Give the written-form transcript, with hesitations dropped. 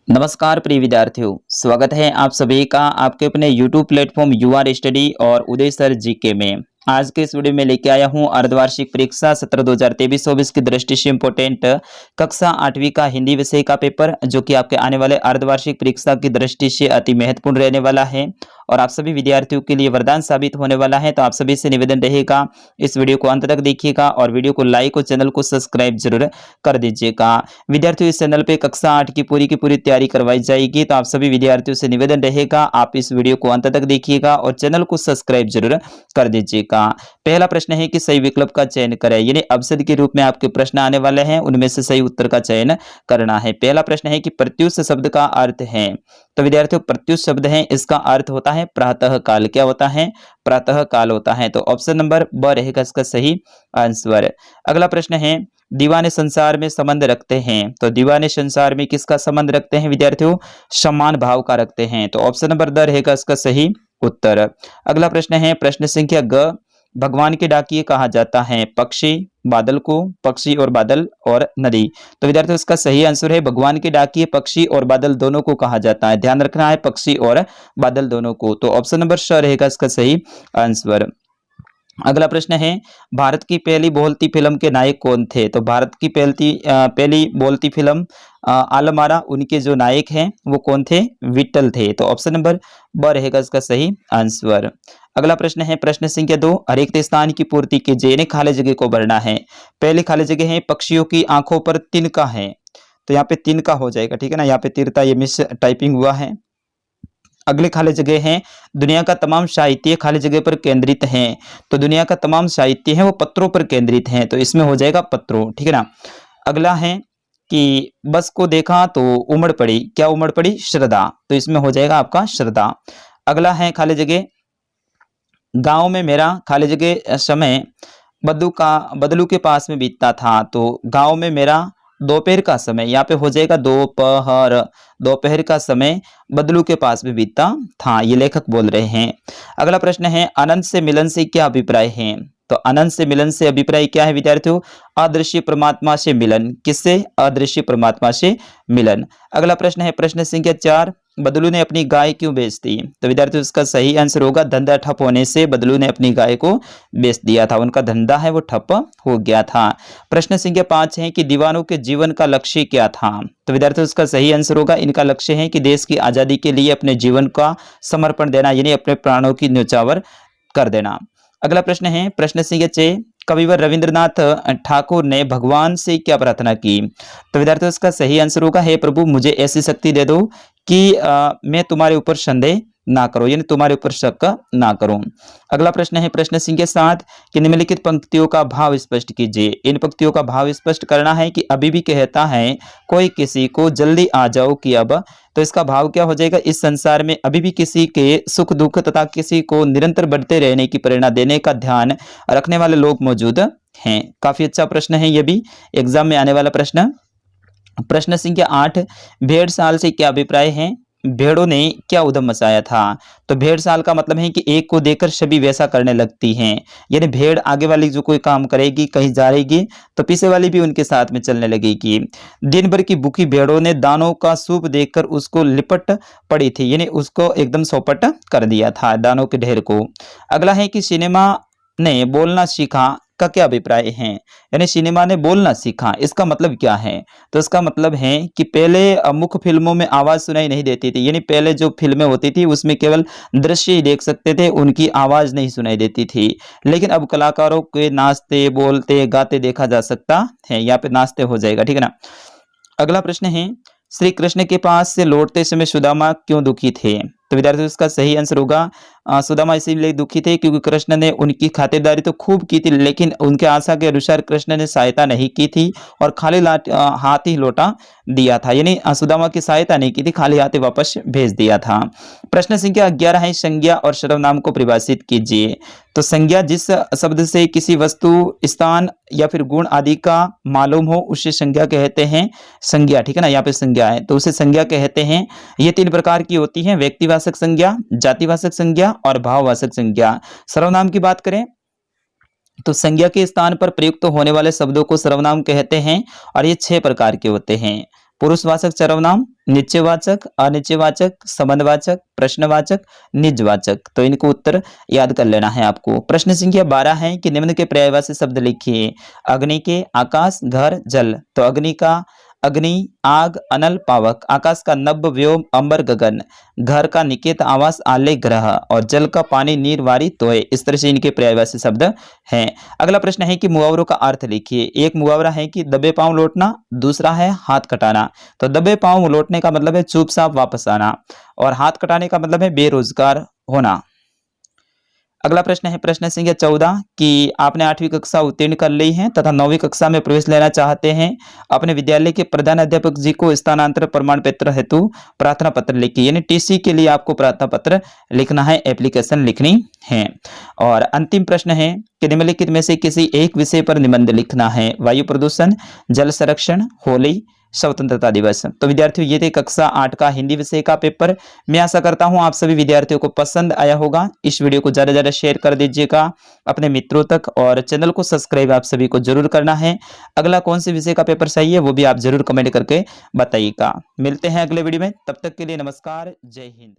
नमस्कार प्रिय विद्यार्थियों, स्वागत है आप सभी का आपके अपने YouTube प्लेटफॉर्म यूआर स्टडी और उदय सर जीके में। आज के इस वीडियो में लेके आया हूं अर्धवार्षिक परीक्षा सत्र 2023-24 की दृष्टि से इंपोर्टेंट कक्षा 8वीं का हिंदी विषय का पेपर, जो कि आपके आने वाले अर्धवार्षिक परीक्षा की दृष्टि से अति महत्वपूर्ण रहने वाला है और आप सभी विद्यार्थियों के लिए वरदान साबित होने वाला है। तो आप सभी से निवेदन रहेगा, इस वीडियो को अंत तक देखिएगा और वीडियो को लाइक और चैनल को सब्सक्राइब जरूर कर दीजिएगा। विद्यार्थियों, इस चैनल पे कक्षा 8 की पूरी तैयारी करवाई जाएगी, तो आप सभी विद्यार्थियों से निवेदन रहेगा आप इस वीडियो को अंत तक देखिएगा और चैनल को सब्सक्राइब जरूर कर दीजिएगा। पहला प्रश्न है कि सही विकल्प का चयन करें, यानी अवसर के रूप में आपके प्रश्न आने वाले हैं, उनमें से सही उत्तर का चयन करना है। पहला प्रश्न है कि प्रत्युष शब्द का अर्थ है, तो विद्यार्थियों प्रत्युष शब्द है, इसका अर्थ होता है प्रातः काल। क्या होता है? प्रातः काल होता है। तो ऑप्शन नंबर ब रहेगा इसका सही आंसर। अगला प्रश्न है दीवाने संसार में संबंध रखते हैं, तो दीवाने संसार में किसका संबंध रखते हैं विद्यार्थियों? समान भाव का रखते हैं। तो ऑप्शन नंबर द रहेगा इसका सही उत्तर। अगला प्रश्न है प्रश्न संख्या ग, भगवान के डाकिये कहा जाता है पक्षी, बादल को, पक्षी और बादल और नदी। तो विद्यार्थियों इसका सही आंसर है भगवान के डाकिये पक्षी और बादल दोनों को कहा जाता है। ध्यान रखना है पक्षी और बादल दोनों को। तो ऑप्शन नंबर स रहेगा इसका सही आंसर। अगला प्रश्न है भारत की पहली बोलती फिल्म के नायक कौन थे? तो भारत की पहली बोलती फिल्म आलम आरा, उनके जो नायक हैं वो कौन थे? विट्ठल थे। तो ऑप्शन नंबर ब रहेगा इसका सही आंसर। अगला प्रश्न है प्रश्न संख्या 2, रिक्त स्थान की पूर्ति कीजिए, यानी खाली जगह को भरना है। पहली खाली जगह है पक्षियों की आंखों पर तिनका है, तो यहाँ पे तिनका हो जाएगा, ठीक है ना। यहाँ पे तिरता, ये मिस टाइपिंग हुआ है। अगले खाली जगह है दुनिया का तमाम साहित्य खाली जगह पर केंद्रित है, तो दुनिया का तमाम साहित्य है वो पत्रों पर केंद्रित है, तो इसमें हो जाएगा पत्रों, ठीक है ना। अगला है कि बस को देखा तो उमड़ पड़ी, क्या उमड़ पड़ी? श्रद्धा, तो इसमें हो जाएगा आपका श्रद्धा। अगला है खाली जगह गांव में मेरा खाली जगह समय बदलू के पास में बीतता था, तो गांव में मेरा दोपहर का समय, यहाँ पे हो जाएगा दोपहर, दोपहर का समय बदलू के पास में बीतता था, ये लेखक बोल रहे हैं। अगला प्रश्न है अनंत से मिलन से क्या अभिप्राय है? तो अनंत से मिलन से अभिप्राय क्या है विद्यार्थियों? अदृश्य परमात्मा से मिलन। किससे? अदृश्य परमात्मा से मिलन। अगला प्रश्न है प्रश्न संख्या 4, बदलू ने अपनी गाय क्यों बेच दी? तो विद्यार्थियों इसका सही आंसर होगा धंधा ठप होने से बदलू ने अपनी गाय को बेच दिया था, उनका धंधा है वो ठप हो गया था। प्रश्न संख्या 5 है कि दीवानों के जीवन का लक्ष्य क्या था? तो विद्यार्थियों इसका सही आंसर होगा इनका लक्ष्य है कि देश की आजादी के लिए अपने जीवन का समर्पण देना, यानी अपने प्राणों की न्यौछावर कर देना। अगला प्रश्न है प्रश्न संख्या 6, कविवर रविंद्रनाथ ठाकुर ने भगवान से क्या प्रार्थना की? तो विद्यार्थियों इसका सही आंसर होगा हे प्रभु मुझे ऐसी शक्ति दे दो कि मैं तुम्हारे ऊपर संदेह ना करूं, यानी तुम्हारे ऊपर शक ना करूं। अगला प्रश्न है प्रश्न संख्या 7 कि निम्नलिखित पंक्तियों का भाव स्पष्ट कीजिए। इन पंक्तियों का भाव स्पष्ट करना है कि अभी भी कहता है कोई किसी को जल्दी आ जाओ कि अब, तो इसका भाव क्या हो जाएगा? इस संसार में अभी भी किसी के सुख दुख तथा किसी को निरंतर बढ़ते रहने की प्रेरणा देने का ध्यान रखने वाले लोग मौजूद हैं। काफी अच्छा प्रश्न है ये भी, एग्जाम में आने वाला प्रश्न। प्रश्न संख्या 8, भेड़ साल से क्या अभिप्राय है? भेड़ों ने क्या उद्यम मचाया था? तो भेड़ साल का मतलब है कि एक को देखकर सभी वैसा करने लगती हैं, यानी भेड़ आगे वाली जो कोई काम करेगी, कहीं जाएगी तो पीछे वाली भी उनके साथ में चलने लगेगी। दिन भर की भूखी भेड़ों ने दानों का सूप देखकर उसको लिपट पड़ी थी, यानी उसको एकदम सौपट कर दिया था दानों के ढेर को। अगला है कि सिनेमा ने बोलना सीखा का क्या अभिप्राय है? यानी सिनेमा ने बोलना सीखा, इसका मतलब क्या है? तो इसका मतलब है कि पहले मुख्य फिल्मों में आवाज सुनाई नहीं देती थी, यानी पहले जो फिल्में होती थी उसमें केवल दृश्य ही देख सकते थे, उनकी आवाज नहीं सुनाई देती थी। लेकिन अब कलाकारों के नाचते बोलते गाते देखा जा सकता है, यहाँ पे नाचते हो जाएगा, ठीक है ना। अगला प्रश्न है श्री कृष्ण के पास से लौटते समय सुदामा क्यों दुखी थे? तो विद्यार्थियों इसका सही आंसर होगा सुदामा इसीलिए दुखी थे क्योंकि कृष्ण ने उनकी खातिरदारी तो खूब की थी, लेकिन उनके आशा के अनुसार कृष्ण ने सहायता नहीं की थी और खाली हाथ ही लौटा दिया था, यानी सुदामा की सहायता नहीं की थी, खाली हाथ वापस भेज दिया था। प्रश्न संख्या 11 है संज्ञा और सर्वनाम को परिभाषित कीजिए। तो संज्ञा जिस शब्द से किसी वस्तु, स्थान या फिर गुण आदि का मालूम हो उसे संज्ञा कहते हैं। संज्ञा, ठीक है ना, यहाँ पे संज्ञा है तो उसे संज्ञा कहते हैं। ये 3 प्रकार की होती है, व्यक्तिवाचक संज्ञा, जातिवाचक संज्ञा और भाववाचक संज्ञा। सर्वनाम की बात करें तो संज्ञा के स्थान पर प्रयुक्त होने वाले शब्दों को सर्वनाम कहते हैं और ये 6 प्रकार के होते हैं। पुरुषवाचक सर्वनाम, निश्चयवाचक, अनिश्चयवाचक, संबंधवाचक, प्रश्नवाचक, निजवाचक। तो इनको उत्तर याद कर लेना है आपको। प्रश्न संख्या 12 है कि निम्न के पर्यायवाची शब्द लिखिए। अग्नि के, आकाश, घर, जल। तो अग्नि का अग्नि, आग, अनल, पावक। आकाश का नभ, व्योम, अंबर, गगन। घर का निकेत, आवास, आले, ग्रह। और जल का पानी, नीर, वारी, तोय। इस तरह से इनके पर्यायवाची शब्द हैं। अगला प्रश्न है कि मुहावरों का अर्थ लिखिए। एक मुहावरा है कि दबे पांव लौटना, दूसरा है हाथ कटाना। तो दबे पांव लौटने का मतलब है चुपचाप वापस आना, और हाथ कटाने का मतलब है बेरोजगार होना। अगला प्रश्न है प्रश्न संख्या 14 कि आपने 8वीं कक्षा उत्तीर्ण कर ली है तथा 9वीं कक्षा में प्रवेश लेना चाहते हैं। अपने विद्यालय के प्रधान अध्यापक जी को स्थानांतरण प्रमाण पत्र हेतु प्रार्थना पत्र लिखिए। यानी टीसी के लिए आपको प्रार्थना पत्र लिखना है, एप्लीकेशन लिखनी है। और अंतिम प्रश्न है कि निम्नलिखित में से किसी एक विषय पर निबंध लिखना है। वायु प्रदूषण, जल संरक्षण, होली, स्वतंत्रता दिवस। तो विद्यार्थियों ये थे कक्षा 8 का हिंदी विषय का पेपर। मैं आशा करता हूं आप सभी विद्यार्थियों को पसंद आया होगा। इस वीडियो को ज्यादा से ज्यादा शेयर कर दीजिएगा अपने मित्रों तक, और चैनल को सब्सक्राइब आप सभी को जरूर करना है। अगला कौन से विषय का पेपर सही है वो भी आप जरूर कमेंट करके बताइएगा। मिलते हैं अगले वीडियो में, तब तक के लिए नमस्कार, जय हिंद।